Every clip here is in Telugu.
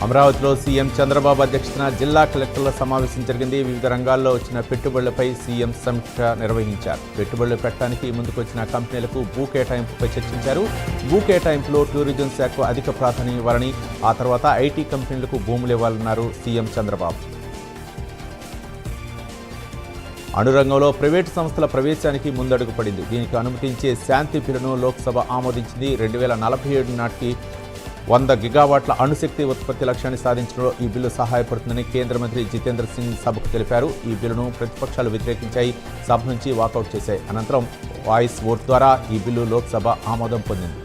అమరావతిలో సీఎం చంద్రబాబు అధ్యక్షతన జిల్లా కలెక్టర్ల సమావేశం జరిగింది. వివిధ రంగాల్లో వచ్చిన పెట్టుబడులపై సీఎం సమీక్ష నిర్వహించారు. పెట్టుబడులు పెట్టడానికి ముందుకొచ్చిన కంపెనీలకు భూ కేటాయింపుపై చర్చించారు. భూ కేటాయింపులో టూరిజం శాఖకు అధిక ప్రాధాన్యం ఇవ్వాలని, ఆ తర్వాత ఐటీ కంపెనీలకు భూములు ఇవ్వాలన్నారు సీఎం చంద్రబాబు. అణురంగంలో ప్రైవేటు సంస్థల ప్రవేశానికి ముందడుగు పడింది. దీనికి అనుమతించే శాంతి బిల్లును లోక్సభ ఆమోదించింది. 2047 నాటికి 100 గిగావాట్ల అణుశక్తి ఉత్పత్తి లక్ష్యాన్ని సాధించడంలో ఈ బిల్లు సహాయపడుతుందని కేంద్ర మంత్రి జితేంద్ర సింగ్ సభకు తెలిపారు. ఈ బిల్లును ప్రతిపక్షాలు వ్యతిరేకించాయి, సభ నుంచి వాకౌట్ చేశాయి. అనంతరం వాయిస్ ఓట్ ద్వారా ఈ బిల్లు లోక్సభ ఆమోదం పొందింది.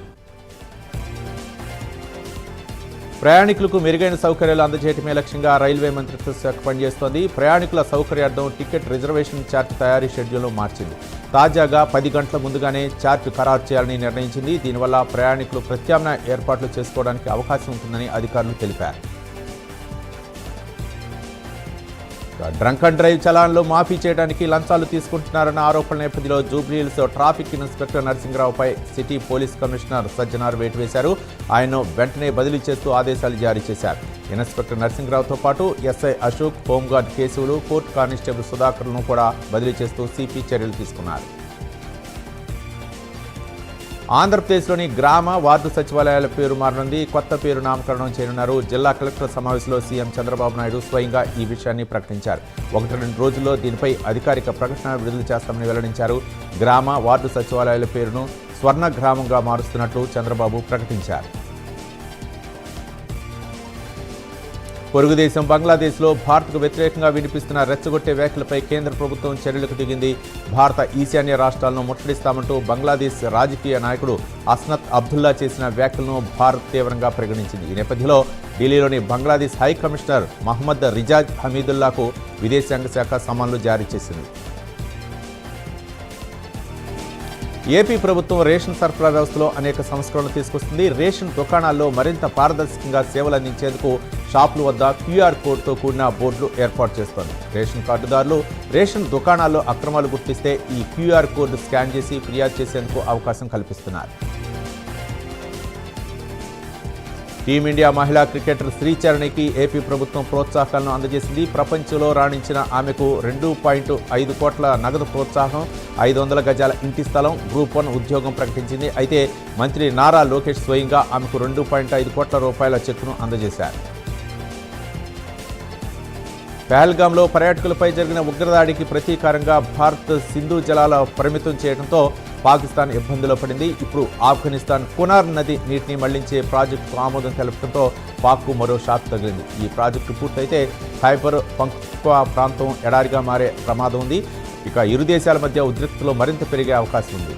ప్రయాణికులకు మెరుగైన సౌకర్యాలు అందజేయటమే లక్ష్యంగా రైల్వే మంత్రిత్వ శాఖ పనిచేస్తోంది. ప్రయాణికుల సౌకర్యార్థం టికెట్ రిజర్వేషన్ చార్ట్ తయారీ షెడ్యూల్ను మార్చింది. తాజాగా 10 గంటల ముందుగానే చార్ట్ ఖరారు చేయాలని నిర్ణయించింది. దీనివల్ల ప్రయాణికులు ప్రత్యామ్నాయ ఏర్పాట్లు చేసుకోవడానికి అవకాశం ఉంటుందని అధికారులు తెలిపారు. డ్రంక్ అండ్ డ్రైవ్ చలాన్లు మాఫీ చేయడానికి లంచాలు తీసుకుంటున్నారన్న ఆరోపణల నేపథ్యంలో జూబ్లీహిల్స్ ట్రాఫిక్ ఇన్స్పెక్టర్ నరసింహరావుపై సిటీ పోలీస్ కమిషనర్ సజ్జనార్ వేటు వేశారు. ఆయన్ను వెంటనే బదిలీ చేస్తూ ఆదేశాలు జారీ చేశారు. ఇన్స్పెక్టర్ నరసింహరావుతో పాటు SI Ashok, home guard Keshavulu, court constable సుధాకర్ను కూడా బదిలీ చేస్తూ సిపి చర్యలు తీసుకున్నారు. ఆంధ్రప్రదేశ్లోని గ్రామ వార్డు సచివాలయాల పేరు మారనుంది. కొత్త పేరు నామకరణం చేయనున్నారు. జిల్లా కలెక్టర్ సమావేశంలో సీఎం చంద్రబాబు నాయుడు స్వయంగా ఈ విషయాన్ని ప్రకటించారు. 1-2 రోజుల్లో దీనిపై అధికారిక ప్రకటన విడుదల చేస్తామని వెల్లడించారు. గ్రామ వార్డు సచివాలయాల పేరును స్వర్ణ గ్రామంగా మారుస్తున్నట్లు చంద్రబాబు ప్రకటించారు. పొరుగుదేశం బంగ్లాదేశ్లో భారత్కు వ్యతిరేకంగా వినిపిస్తున్న రెచ్చగొట్టే వ్యాఖ్యలపై కేంద్ర ప్రభుత్వం చర్యలకు దిగింది. భారత ఈశాన్య రాష్ట్రాలను ముట్టడిస్తామంటూ బంగ్లాదేశ్ రాజకీయ నాయకుడు అస్నత్ అబ్దుల్లా చేసిన వ్యాఖ్యలను భారత్ తీవ్రంగా పరిగణించింది. ఈ నేపథ్యంలో ఢిల్లీలోని బంగ్లాదేశ్ హై కమిషనర్ మహమ్మద్ రిజాజ్ హమీదుల్లాకు విదేశాంగ శాఖ సమన్లు జారీ చేసింది. ఏపీ ప్రభుత్వం రేషన్ సరఫరా వ్యవస్థలో అనేక సంస్కరణలు తీసుకొస్తుంది. రేషన్ దుకాణాల్లో మరింత పారదర్శకంగా సేవలు అందించేందుకు షాపుల వద్ద క్యూఆర్ కోడ్తో కూడిన బోర్డులు ఏర్పాటు చేస్తోంది. రేషన్ కార్డుదారులు రేషన్ దుకాణాల్లో అక్రమాలు గుర్తిస్తే ఈ క్యూఆర్ కోడ్ స్కాన్ చేసి ఫిర్యాదు చేసేందుకు అవకాశం కల్పిస్తున్నారు. టీమిండియా మహిళా క్రికెటర్ శ్రీచరణికి ఏపీ ప్రభుత్వం ప్రోత్సాహకాలను అందజేసింది. ప్రపంచంలో రాణించిన ఆమెకు 2.5 కోట్ల నగదు ప్రోత్సాహం, 500 గజాల ఇంటి స్థలం, గ్రూప్ 1 ఉద్యోగం ప్రకటించింది. అయితే మంత్రి నారా లోకేష్ స్వయంగా ఆమెకు 2.5 కోట్ల రూపాయల చెక్కును అందజేశారు. పహల్గాంలో పర్యాటకులపై జరిగిన ఉగ్రదాడికి ప్రతీకారంగా భారత్ సింధు జలాల పరిమితం చేయడంతో పాకిస్తాన్ ఇబ్బందుల్లో పడింది. ఇప్పుడు ఆఫ్ఘనిస్తాన్ కునార్ నది నీటిని మళ్లించే ప్రాజెక్టుకు ఆమోదం తెలపడంతో పాక్కు మరో షాక్ తగిలింది. ఈ ప్రాజెక్టు పూర్తయితే ఖైబర్ పఖ్తున్ఖ్వా ప్రాంతం ఎడారిగా మారే ప్రమాదం ఉంది. ఇక ఇరు దేశాల మధ్య ఉద్రిక్తతలు మరింత పెరిగే అవకాశం ఉంది.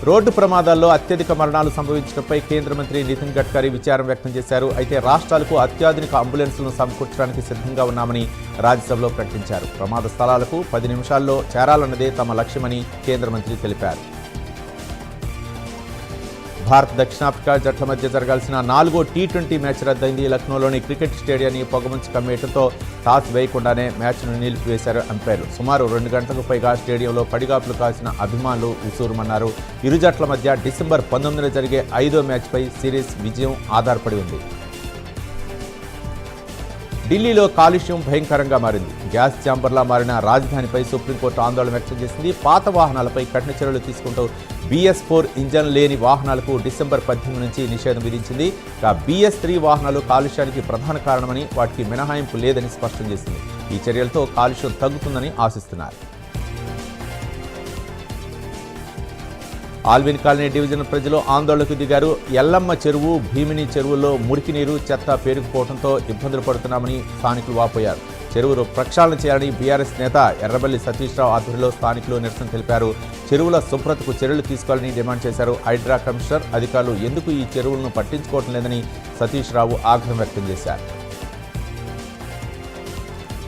రోడ్డు ప్రమాదాల్లో అత్యధిక మరణాలు సంభవించడంపై కేంద్ర మంత్రి నితిన్ గడ్కరీ విచారం వ్యక్తం చేశారు. అయితే రాష్ట్రాలకు అత్యాధునిక అంబులెన్సులను సమకూర్చడానికి సిద్ధంగా ఉన్నామని రాజ్యసభలో ప్రకటించారు. ప్రమాద స్థలాలకు 10 నిమిషాల్లో చేరాలన్నదే తమ లక్ష్యమని కేంద్ర మంత్రి తెలిపారు. భారత్ దక్షిణాఫ్రికా జట్ల మధ్య జరగాల్సిన 4వ టీ20 మ్యాచ్ రద్దయింది. లక్నోలోని క్రికెట్ స్టేడియాన్ని పొగమంచు కమ్మేయడంతో టాస్ వేయకుండానే మ్యాచ్ను నిలిపివేశారు అంపైర్లు. సుమారు 2 గంటలకు పైగా స్టేడియంలో పడిగాపులు కాసిన అభిమానులు ఉసూరుమన్నారు. ఇరు జట్ల మధ్య డిసెంబర్ 19న జరిగే 5వ మ్యాచ్పై సిరీస్ విజయం ఆధారపడి ఉంది. ఢిల్లీలో కాలుష్యం భయంకరంగా మారింది. గ్యాస్ ఛాంబర్లా మారిన రాజధానిపై సుప్రీంకోర్టు ఆందోళన వ్యక్తం చేసింది. పాత వాహనాలపై కఠిన చర్యలు తీసుకుంటూ BS4 ఇంజన్ లేని వాహనాలకు డిసెంబర్ 18 నుంచి నిషేధం విధించింది. BS3 వాహనాలు కాలుష్యానికి ప్రధాన కారణమని, వాటికి మినహాయింపు లేదని స్పష్టం చేసింది. ఈ చర్యలతో కాలుష్యం తగ్గుతుందని ఆశిస్తున్నారు. ఆల్విన్ కాలనీ డివిజన్ ప్రజలు ఆందోళనకు దిగారు. ఎల్లమ్మ చెరువు, భీమిని చెరువుల్లో మురికి నీరు, చెత్త పేరుకుపోవడంతో ఇబ్బందులు పడుతున్నామని స్థానికులు వాపోయారు. చెరువులు ప్రక్షాళన చేయాలని బీఆర్ఎస్ నేత ఎర్రబెల్లి సతీష్ రావు ఆధ్వర్యంలో స్థానికులు నిరసన తెలిపారు. చెరువుల శుభ్రతకు చర్యలు తీసుకోవాలని డిమాండ్ చేశారు. హైడ్రా కమిషనర్ అధికారులు ఎందుకు ఈ చెరువులను పట్టించుకోవడం లేదని సతీష్ రావు ఆగ్రహం వ్యక్తం చేశారు.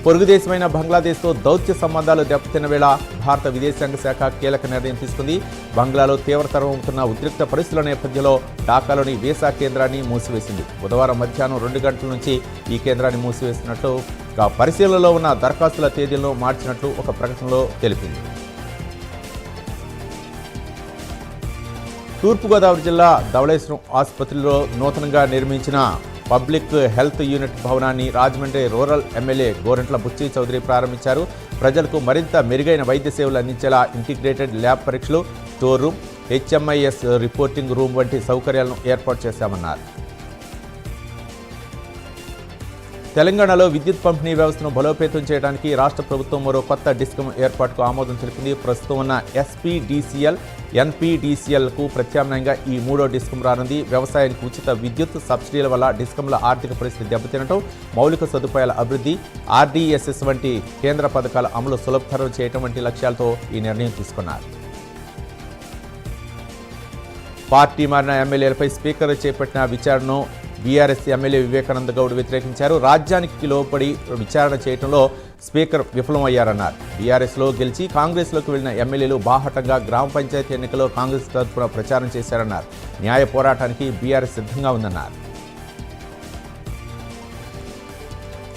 పొరుగుదేశమైన బంగ్లాదేశ్తో దౌత్య సంబంధాలు దెబ్బతిన్న వేళ భారత విదేశాంగ శాఖ కీలక నిర్ణయం తీసుకుంది. బంగ్లాలో తీవ్రతరం అవుతున్న ఉద్రిక్త పరిస్థితుల నేపథ్యంలో ఢాకాలోని వీసా కేంద్రాన్ని మూసివేసింది. బుధవారం మధ్యాహ్నం 2 గంటల నుంచి ఈ కేంద్రాన్ని మూసివేసినట్లు, పరిశీలనలో ఉన్న దరఖాస్తుల తేదీలను మార్చినట్లు ఒక ప్రకటనలో తెలిపింది. తూర్పుగోదావరి జిల్లా ధవళేశ్వరం ఆసుపత్రిలో నూతనంగా నిర్మించిన పబ్లిక్ హెల్త్ యూనిట్ భవనాన్ని రాజమండ్రి రూరల్ ఎమ్మెల్యే గోరంట్ల బుచ్చి చౌదరి ప్రారంభించారు. ప్రజలకు మరింత మెరుగైన వైద్య సేవలు అందించేలా ఇంటిగ్రేటెడ్ ల్యాబ్ పరీక్షలు, store room, HMIS reporting room వంటి సౌకర్యాలను ఏర్పాటు చేశామన్నారు. తెలంగాణలో విద్యుత్ పంపిణీ వ్యవస్థను బలోపేతం చేయడానికి రాష్ట్ర ప్రభుత్వం మరో కొత్త డిస్కమ్ ఏర్పాటుకు ఆమోదం తెలిపింది. ప్రస్తుతం ఉన్న SPDCL, NPDCLకు ప్రత్యామ్నాయంగా ఈ మూడో డిస్కమ్ రానుంది. వ్యవసాయానికి ఉచిత విద్యుత్ సబ్సిడీల వల్ల డిస్కంల ఆర్థిక పరిస్థితి దెబ్బతినటం, మౌలిక సదుపాయాల అభివృద్ధి, RDSS వంటి కేంద్ర పథకాల అమలు సులభతరం చేయడం వంటి లక్ష్యాలతో ఈ నిర్ణయం తీసుకున్నారు. పార్టీ మారిన ఎమ్మెల్యేలపై స్పీకర్ చేపట్టిన విచారణను బీఆర్ఎస్ ఎమ్మెల్యే వివేకానంద గౌడ్ వ్యతిరేకించారు. రాజ్యానికి లోబడి విచారణ చేయడంలో స్పీకర్ విఫలమయ్యారన్నారు. బీఆర్ఎస్లో గెలిచి కాంగ్రెస్లోకి వెళ్లిన ఎమ్మెల్యేలు బాహటంగా గ్రామ పంచాయతీ ఎన్నికల్లో కాంగ్రెస్ తరఫున ప్రచారం చేశారన్నారు. న్యాయ పోరాటానికి బీఆర్ఎస్ సిద్ధంగా ఉందన్నారు.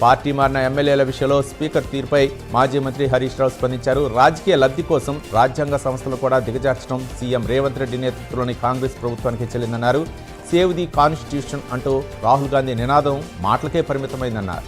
పార్టీ మారిన ఎమ్మెల్యేల విషయంలో స్పీకర్ తీరుపై మాజీ మంత్రి హరీష్ రావు స్పందించారు. రాజకీయ లబ్ధి కోసం రాజ్యాంగ సంస్థలు కూడా దిగజార్చడం సీఎం రేవంత్ రెడ్డి నేతృత్వంలోని కాంగ్రెస్ ప్రభుత్వానికి చెల్లిందన్నారు. సేవ్ ది కాన్స్టిట్యూషన్ అంటూ రాహుల్ గాంధీ నినాదం మాటలకే పరిమితమైందన్నారు.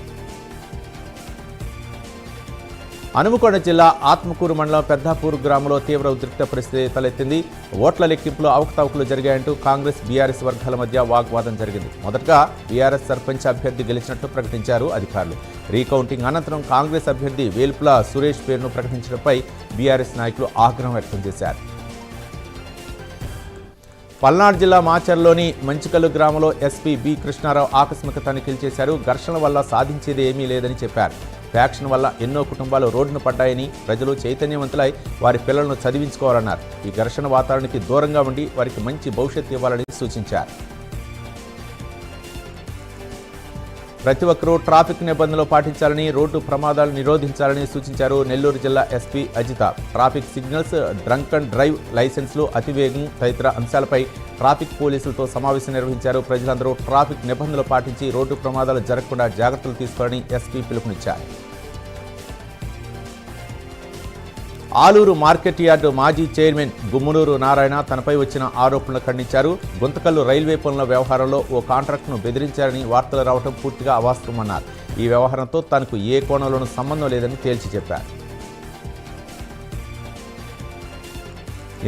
హనుమకొండ జిల్లా ఆత్మకూరు మండలం పెద్దాపూర్ గ్రామంలో తీవ్ర ఉద్రిక్త పరిస్థితి తలెత్తింది. ఓట్ల లెక్కింపులో అవకతవకలు జరిగాయంటూ కాంగ్రెస్ బీఆర్ఎస్ వర్గాల మధ్య వాగ్వాదం జరిగింది. మొదటగా బీఆర్ఎస్ సర్పంచ్ అభ్యర్థి గెలిచినట్లు ప్రకటించారు అధికారులు. రీకౌంటింగ్ అనంతరం కాంగ్రెస్ అభ్యర్థి వేల్పుల సురేష్ పేరును ప్రకటించడంపై బీఆర్ఎస్ నాయకులు ఆగ్రహం వ్యక్తం చేశారు. పల్నాడు జిల్లా మాచర్లోని మంచికల్లు గ్రామంలో ఎస్పీ బి కృష్ణారావు ఆకస్మిక తనిఖీలు చేశారు. ఘర్షణ వల్ల సాధించేది ఏమీ లేదని చెప్పారు. ఫ్యాక్షన్ వల్ల ఎన్నో కుటుంబాలు రోడ్డున పడ్డాయని, ప్రజలు చైతన్యవంతులై వారి పిల్లలను చదివించుకోవాలన్నారు. ఈ ఘర్షణ వాతావరణానికి దూరంగా ఉండి వారికి మంచి భవిష్యత్తు ఇవ్వాలని సూచించారు. ప్రతి ఒక్కరూ ట్రాఫిక్ నిబంధనలు పాటించాలని, రోడ్డు ప్రమాదాలు నిరోధించాలని సూచించారు. నెల్లూరు జిల్లా SP Ajitha traffic signals, drunk and drive లైసెన్సులు, అతివేగం తదితర అంశాలపై ట్రాఫిక్ పోలీసులతో సమావేశం నిర్వహించారు. ప్రజలందరూ ట్రాఫిక్ నిబంధనలు పాటించి రోడ్డు ప్రమాదాలు జరగకుండా జాగ్రత్తలు తీసుకోవాలని ఎస్పీ పిలుపునిచ్చారు. ఆలూరు మార్కెట్ యార్డు మాజీ చైర్మన్ గుమ్మనూరు నారాయణ తనపై వచ్చిన ఆరోపణలు ఖండించారు. గుంతకల్లు రైల్వే పనుల వ్యవహారంలో ఓ కాంట్రాక్టును బెదిరించారని వార్తలు రావడం పూర్తిగా అవాస్తవమన్నారు. ఈ వ్యవహారంతో తనకు ఏ కోణంలోనూ సంబంధం లేదని తేల్చి చెప్పారు.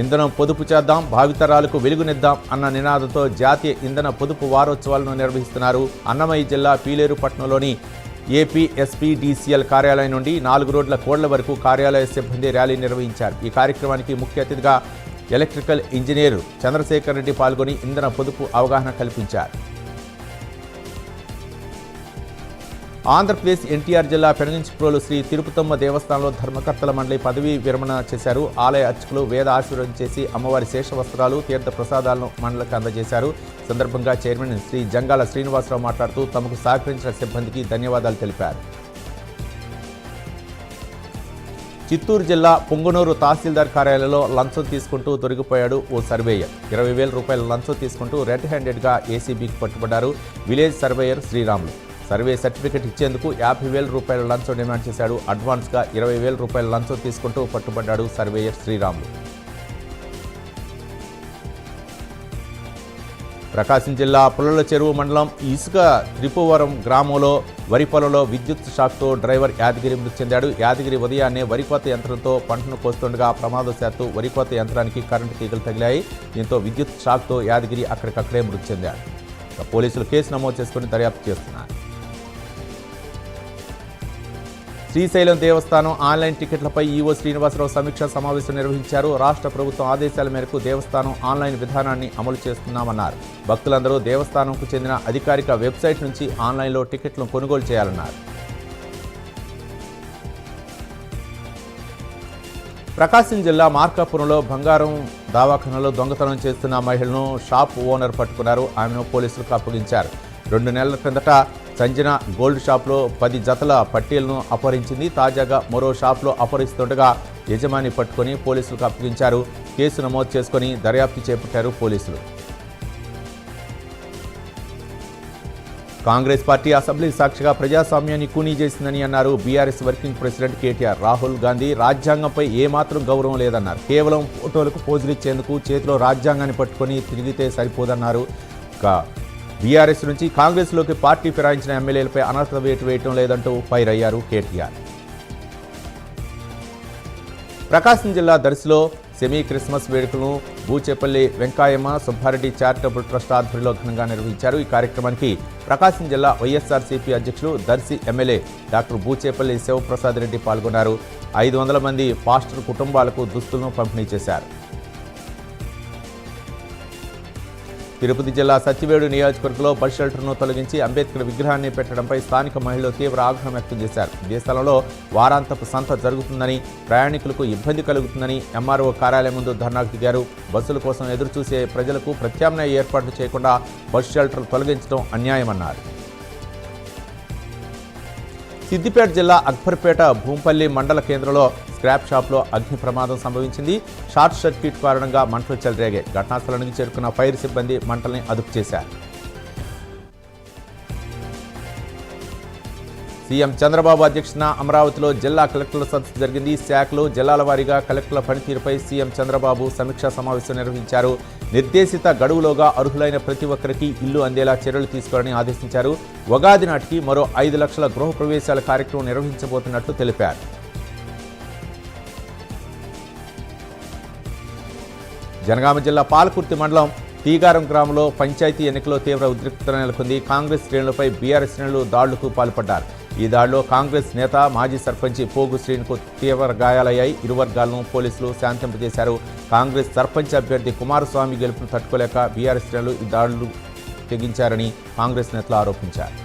ఇంధనం పొదుపు చేద్దాం, భావితరాలకు వెలుగునిద్దాం అన్న నినాదంతో జాతీయ ఇంధన పొదుపు వారోత్సవాలను నిర్వహిస్తున్నారు. అన్నమయ్య జిల్లా పీలేరుపట్నంలోని APSPDCL కార్యాలయం నుండి 4 రోడ్ల కోడ్ల వరకు కార్యాలయ సిబ్బంది ర్యాలీ నిర్వహించారు. ఈ కార్యక్రమానికి ముఖ్య అతిథిగా ఎలక్ట్రికల్ ఇంజనీర్ చంద్రశేఖర్ రెడ్డి పాల్గొని ఇంధన పొదుపు అవగాహన కల్పించారు. ఆంధ్రప్రదేశ్ ఎన్టీఆర్ జిల్లా పెనగించిప్రోలు శ్రీ తిరుపతమ్మ దేవస్థానంలో ధర్మకర్తల మండలి పదవీ విరమణ చేశారు. ఆలయ అర్చకులు వేద ఆశీర్వాదం చేసి అమ్మవారి శేష వస్త్రాలు, తీర్థ ప్రసాదాలను మండలికి అందజేశారు. సందర్భంగా చైర్మన్ శ్రీ జంగాల శ్రీనివాసరావు మాట్లాడుతూ తమకు సహకరించిన సిబ్బందికి ధన్యవాదాలు తెలిపారు. చిత్తూరు జిల్లా పొంగనూరు తహసీల్దార్ కార్యాలయంలో లంచం తీసుకుంటూ దొరికిపోయాడు ఓ సర్వేయర్. 20,000 రూపాయల లంచం తీసుకుంటూ రెడ్ హ్యాండెడ్గా ఏసీబీకి పట్టుబడ్డారు. Village surveyor Sriramulu survey certificate ఇచ్చేందుకు 50,000 రూపాయల లంచం డిమాండ్ చేశాడు. అడ్వాన్స్గా 20,000 రూపాయల లంచం తీసుకుంటూ పట్టుబడ్డాడు సర్వేయర్ శ్రీరాములు. ప్రకాశం జిల్లా పుల్లల చెరువు మండలం ఇసుక త్రిపువరం గ్రామంలో వరి పొలంలో విద్యుత్ షాక్తో డ్రైవర్ యాదగిరి మృతి చెందాడు. యాదగిరి ఉదయాన్నే వరికోత యంత్రంతో పంటను కోస్తుండగా ప్రమాదవశాత్తు వరికోత యంత్రానికి కరెంటు తీగలు తగిలాయి. దీంతో విద్యుత్ షాక్తో యాదగిరి అక్కడికక్కడే మృతి చెందాడు. పోలీసులు కేసు నమోదు చేసుకుని దర్యాప్తు చేస్తున్నారు. శ్రీశైలం దేవస్థానం ఆన్లైన్ టికెట్లపై ఈవో శ్రీనివాసరావు సమీక్షా సమావేశం నిర్వహించారు. రాష్ట్ర ప్రభుత్వం ఆదేశాల మేరకు దేవస్థానం ఆన్లైన్ విధానాన్ని అమలు చేస్తున్నామన్నారు. భక్తులందరూ దేవస్థానంకు చెందిన అధికారిక వెబ్సైట్ నుంచి ఆన్లైన్లో టికెట్లను కొనుగోలు చేయాలన్నారు. ప్రకాశం జిల్లా మార్కాపురంలో బంగారం దవాఖానలో దొంగతనం చేస్తున్న మహిళను షాప్ ఓనర్ పట్టుకున్నారు. ఆమెను పోలీసులకు అప్పగించారు. 2 నెలల క్రిందట సంజన గోల్డ్ షాప్లో 10 జతల పట్టీలను అపహరించింది. తాజాగా మరో షాప్లో అపహరిస్తుండగా యజమాని పట్టుకొని పోలీసులకు అప్పగించారు. కేసు నమోదు చేసుకుని దర్యాప్తు చేపట్టారు పోలీసులు. కాంగ్రెస్ పార్టీ అసెంబ్లీ సాక్షిగా ప్రజాస్వామ్యాన్ని కూనీ చేసిందని అన్నారు BRS working president KTR. Rahul Gandhi రాజ్యాంగంపై ఏమాత్రం గౌరవం లేదన్నారు. కేవలం ఫోటోలకు పోజులు ఇచ్చేందుకు చేతిలో రాజ్యాంగాన్ని పట్టుకొని తిరిగితే సరిపోదన్నారు. బీఆర్ఎస్ నుంచి కాంగ్రెస్లోకి పార్టీ ఫిరాయించిన ఎమ్మెల్యేలపై అనర్హత వేటు వేయటం లేదంటూ ఫైర్ అయ్యారు కేటీఆర్. ప్రకాశం జిల్లా దర్శిలో సెమీ క్రిస్మస్ వేడుకలను బూచేపల్లి వెంకాయమ్మ సుబ్బారెడ్డి చారిటబుల్ ట్రస్ట్ ఆధ్వర్యంలో ఘనంగా నిర్వహించారు. ఈ కార్యక్రమానికి ప్రకాశం జిల్లా వైఎస్ఆర్సీపీ అధ్యక్షులు దర్శి ఎమ్మెల్యే డాక్టర్ బూచేపల్లి శివప్రసాద్ రెడ్డి పాల్గొన్నారు. 500 మంది పాస్టర్ కుటుంబాలకు దుస్తులను పంపిణీ చేశారు. తిరుపతి జిల్లా సత్యవేడు నియోజకవర్గంలో బస్ షెల్టర్ను తొలగించి అంబేద్కర్ విగ్రహాన్ని పెట్టడంపై స్థానిక మహిళలు తీవ్ర ఆగ్రహం వ్యక్తం చేశారు. ఇదే స్థలంలో వారాంతపు సంత జరుగుతుందని, ప్రయాణికులకు ఇబ్బంది కలుగుతుందని ఎంఆర్ఓ కార్యాలయం ముందు ధర్నాకు దిగారు. బస్సుల కోసం ఎదురుచూసే ప్రజలకు ప్రత్యామ్నాయ ఏర్పాట్లు చేయకుండా బస్ షెల్టర్ తొలగించడం అన్యాయమన్నారు. సిద్దిపేట జిల్లా అక్బర్పేట భూంపల్లి మండల కేంద్రంలో స్క్రాప్ షాప్లో అగ్ని ప్రమాదం సంభవించింది. షార్ట్ సర్క్యూట్ కారణంగా మంటలు చెలరేగాయి. ఘటనా స్థలానికి చేరుకున్న ఫైర్ సిబ్బంది మంటల్ని అదుపు చేశారు. సీఎం చంద్రబాబు అధ్యక్షతన అమరావతిలో జిల్లా కలెక్టర్ల సదస్సు జరిగింది. శాఖలు జిల్లాల వారీగా కలెక్టర్ల పనితీరుపై సీఎం చంద్రబాబు సమీక్షా సమావేశం నిర్వహించారు. నిర్దేశిత గడువులోగా అర్హులైన ప్రతి ఒక్కరికి ఇల్లు అందేలా చర్యలు తీసుకోవాలని ఆదేశించారు. ఉగాది నాటికి మరో 5 లక్షల గృహ ప్రవేశాల కార్యక్రమం నిర్వహించబోతున్నట్లు తెలిపారు. జనగామ జిల్లా పాలకుర్తి మండలం తీగారం గ్రామంలో పంచాయతీ ఎన్నికల్లో తీవ్ర ఉద్రిక్తత నెలకొంది. కాంగ్రెస్ శ్రేణులపై బీఆర్ఎస్ శ్రేణులు దాడులకు పాల్పడ్డారు. ఈ దాడిలో కాంగ్రెస్ నేత మాజీ సర్పంచి పోగు శ్రీనుకు తీవ్ర గాయాలయ్యాయి. ఇరు వర్గాలను పోలీసులు శాంతింపజేశారు. కాంగ్రెస్ సర్పంచ్ అభ్యర్థి కుమారస్వామి గెలుపును తట్టుకోలేక బీఆర్ఎస్ శ్రేణులు ఈ దాడులు తెగించారని కాంగ్రెస్ నేతలు ఆరోపించారు.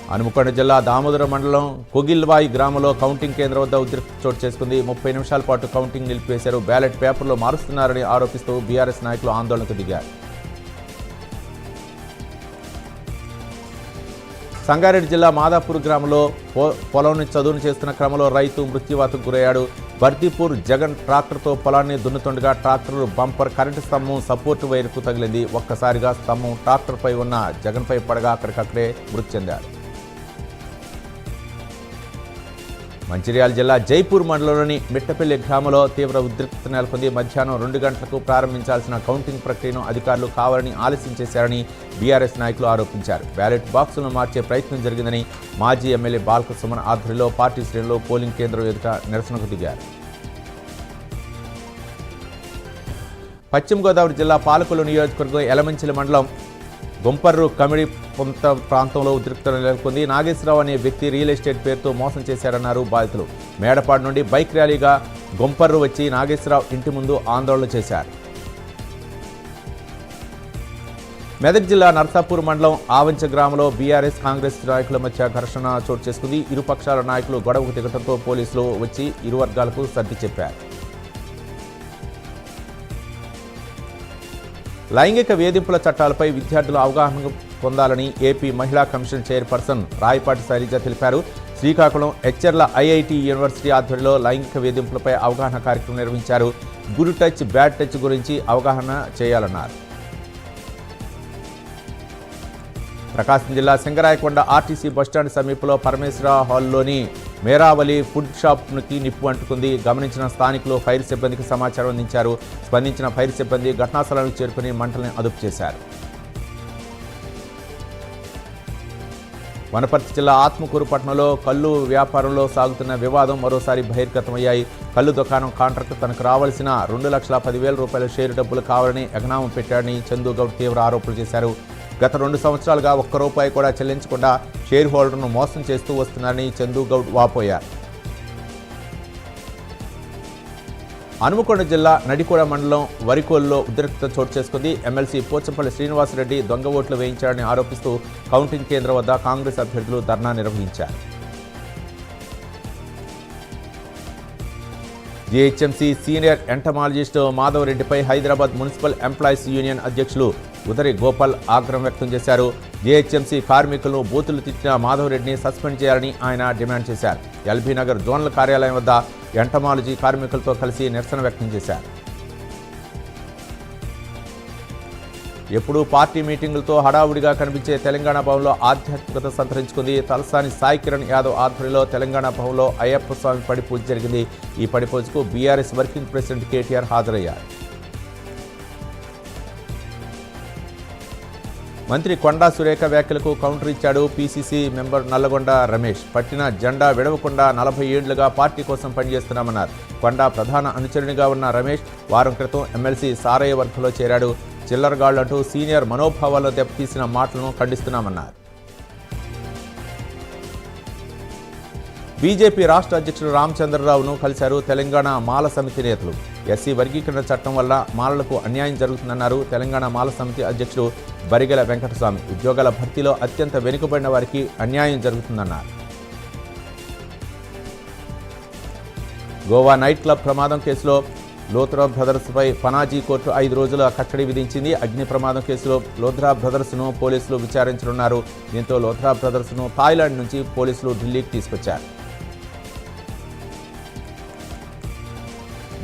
హనుమకొండ జిల్లా దామోదర మండలం కొగిల్వాయి గ్రామంలో కౌంటింగ్ కేంద్రం వద్ద ఉద్రిక్తత చోటు చేసుకుంది. 30 నిమిషాల పాటు కౌంటింగ్ నిలిపివేశారు. బ్యాలెట్ పేపర్లు మారుస్తున్నారని ఆరోపిస్తూ బీఆర్ఎస్ నాయకులు ఆందోళనకు దిగారు. సంగారెడ్డి జిల్లా మాదాపూర్ గ్రామంలో పొలం చదువును చేస్తున్న క్రమంలో రైతు మృత్యువాతకు గురయ్యాడు. బర్దీపూర్ జగన్ ట్రాక్టర్తో పొలాన్ని దున్నుతుండగా ట్రాక్టర్ బంపర్ కరెంటు స్తంభం సపోర్టు వైర్కు తగిలింది. ఒక్కసారిగా స్తంభం ట్రాక్టర్పై ఉన్న జగన్పై పడగా అక్కడికక్కడే మృతి చెందాడు. మంచిర్యాల జిల్లా జైపూర్ మండలంలోని మిట్టపల్లి గ్రామంలో తీవ్ర ఉద్రిక్తత నెలకొంది. మధ్యాహ్నం 2 గంటలకు ప్రారంభించాల్సిన కౌంటింగ్ ప్రక్రియను అధికారులు కావాలని ఆలస్యం చేశారని బీఆర్ఎస్ నాయకులు ఆరోపించారు. బ్యాలెట్ బాక్సులను మార్చే ప్రయత్నం జరిగిందని మాజీ ఎమ్మెల్యే బాల్క సుమన్ ఆధ్వర్యంలో పార్టీ శ్రేణులు పోలింగ్ కేంద్రం ఎదుట నిరసనకు దిగారు. పశ్చిమ గోదావరి జిల్లా పాలకొల్లు నియోజకవర్గం యలమంచిలి మండలం గొంపర్రు కమిడి పొంత ప్రాంతంలో ఉద్రిక్తత నెలకొంది. నాగేశ్వరరావు అనే వ్యక్తి రియల్ ఎస్టేట్ పేరుతో మోసం చేశారన్నారు బాధితులు. మేడపాడు నుండి బైక్ ర్యాలీగా గొంపర్రు వచ్చి నాగేశ్వరరావు ఇంటి ముందు ఆందోళన చేశారు. మెదక్ జిల్లా నర్సాపూర్ మండలం ఆవంచ గ్రామంలో బీఆర్ఎస్ కాంగ్రెస్ నాయకుల మధ్య ఘర్షణ చోటు చేసుకుంది. ఇరు పక్షాల నాయకులు గొడవకు దిగడంతో పోలీసులు వచ్చి ఇరు వర్గాలకు సర్ది చెప్పారు. లైంగిక వేధింపుల చట్టాలపై విద్యార్థులు అవగాహన పొందాలని ఏపీ మహిళా కమిషన్ చైర్పర్సన్ రాయపాటి శైలజ తెలిపారు. శ్రీకాకుళం హెచ్చెర్ల ఐఐటి యూనివర్సిటీ ఆధ్వర్యంలో లైంగిక వేధింపులపై అవగాహన కార్యక్రమం నిర్వహించారు. గుడ్ టచ్, బ్యాడ్ టచ్ గురించి అవగాహన చేయాలన్నారు. ప్రకాశం జిల్లా సింగరాయకొండ ఆర్టీసీ బస్టాండ్ సమీపంలో పరమేశ్వర హాల్లోని మేరావలి ఫుడ్ షాప్కి నిప్పు అంటుకుంది. గమనించిన స్థానికులు ఫైర్ సిబ్బందికి సమాచారం అందించారు. స్పందించిన ఫైర్ సిబ్బంది ఘటనా స్థలానికి చేరుకుని మంటల్ని అదుపు చేశారు. వనపర్తి జిల్లా ఆత్మకూరు పట్టణంలో కల్లు వ్యాపారంలో సాగుతున్న వివాదం మరోసారి బహిర్గతమయ్యాయి. కల్లు దుకాణం కాంట్రాక్టర్ తనకు రావాల్సిన 2,10,000 రూపాయల షేరు డబ్బులు కావాలని ఎగనామం పెట్టాడని చందుగౌడ్ తీవ్ర ఆరోపణలు చేశారు. గత 2 సంవత్సరాలుగా ఒక్క రూపాయి కూడా చెల్లించకుండా షేర్ హోల్డర్ను మోసం చేస్తూ వస్తున్నారని చందుగౌడ్ వాపోయారు. హనుమకొండ జిల్లా నడికూడ మండలం వరికోల్లో ఉద్రిక్తత చోటు చేసుకుంది. ఎమ్మెల్సీ పోచంపల్లి శ్రీనివాసరెడ్డి దొంగ ఓట్లు వేయించారని ఆరోపిస్తూ కౌంటింగ్ కేంద్రం వద్ద కాంగ్రెస్ అభ్యర్థులు ధర్నా నిర్వహించారు. జీహెచ్ఎంసీ సీనియర్ ఎంటమాలజిస్ట్ మాధవరెడ్డిపై హైదరాబాద్ మున్సిపల్ ఎంప్లాయీస్ యూనియన్ అధ్యక్షులు ఉదరి గోపాల్ ఆగ్రహం వ్యక్తం చేశారు. జీహెచ్ఎంసీ కార్మికులను బూతులు తిట్టిన మాధవరెడ్డిని సస్పెండ్ చేయాలని ఆయన డిమాండ్ చేశారు. ఎల్బీనగర్ జోనల్ కార్యాలయం వద్ద ఎంటమాలజీ కార్మికులతో కలిసి నిరసన వ్యక్తం చేశారు. ఎప్పుడూ పార్టీ మీటింగులతో హడావుడిగా కనిపించే తెలంగాణ భవన్లో ఆధ్యాత్మికత సంతరించుకుంది. తలసాని సాయి కిరణ్ యాదవ్ ఆధ్వర్యంలో తెలంగాణ భవన్లో అయ్యప్ప స్వామి పడి పూజ జరిగింది. ఈ పడి పూజకు బీఆర్ఎస్ వర్కింగ్ ప్రెసిడెంట్ కేటీఆర్ హాజరయ్యారు. మంత్రి కొండా సురేఖ వ్యాఖ్యలకు కౌంటర్ ఇచ్చాడు పీసీసీ మెంబర్ నల్లగొండ రమేష్. పట్టిన జెండా విడవకుండా 40 ఏళ్లుగా పార్టీ కోసం పనిచేస్తున్నామన్నారు. కొండా ప్రధాన అనుచరునిగా ఉన్న రమేష్ వారం క్రితం ఎమ్మెల్సీ సారయ్య వర్గంలో చేరాడు. చిల్లరగాళ్లంటూ సీనియర్ మనోభావాలను దెబ్బతీసిన మాటలను ఖండిస్తున్నామన్నారు. బీజేపీ రాష్ట్ర అధ్యక్షుడు రామచంద్రరావును కలిశారు తెలంగాణ మాల సమితి నేతలు. ఎస్సీ వర్గీకరణ చట్టం వల్ల మాలలకు అన్యాయం జరుగుతుందన్నారు తెలంగాణ మాల సమితి అధ్యక్షుడు బరిగెల వెంకటస్వామి. ఉద్యోగాల భర్తీలో అత్యంత వెనుకబడిన వారికి అన్యాయం జరుగుతుందన్నారు. గోవా నైట్ క్లబ్ ప్రమాదం కేసులో లోథ్రా బ్రదర్స్పై పనాజీ కోర్టు 5 రోజుల కట్టడి విధించింది. అగ్ని ప్రమాదం కేసులో లోథ్రా బ్రదర్స్ను పోలీసులు విచారించనున్నారు. దీంతో లోథ్రా బ్రదర్స్ను థాయిలాండ్ నుంచి పోలీసులు ఢిల్లీకి తీసుకొచ్చారు.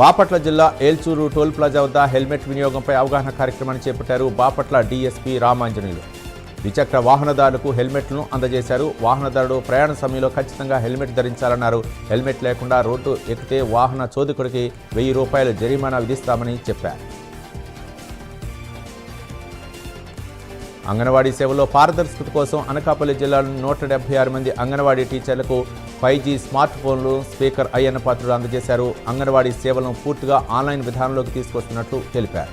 బాపట్ల జిల్లా ఏల్చూరు టోల్ ప్లాజా వద్ద హెల్మెట్ వినియోగంపై అవగాహన కార్యక్రమాన్ని చేపట్టారు బాపట్ల డీఎస్పీ రామాంజనేయులు. ద్విచక్ర వాహనదారులకు హెల్మెట్లను అందజేశారు. వాహనదారుడు ప్రయాణ సమయంలో ఖచ్చితంగా హెల్మెట్ ధరించాలన్నారు. హెల్మెట్ లేకుండా రోడ్డు ఎక్కితే వాహన చోదకుడికి 1000 రూపాయల జరిమానా విధిస్తామని చెప్పారు. అంగన్వాడీ సేవల్లో పారదర్శకత కోసం అనకాపల్లి జిల్లాలోని 176 మంది అంగన్వాడీ టీచర్లకు 5G స్మార్ట్ ఫోన్లు స్పీకర్ అయ్యన్న పాత్రుడు అందజేశారు. అంగన్వాడీ సేవలను పూర్తిగా ఆన్లైన్ విధానంలోకి తీసుకొస్తున్నట్లు తెలిపారు.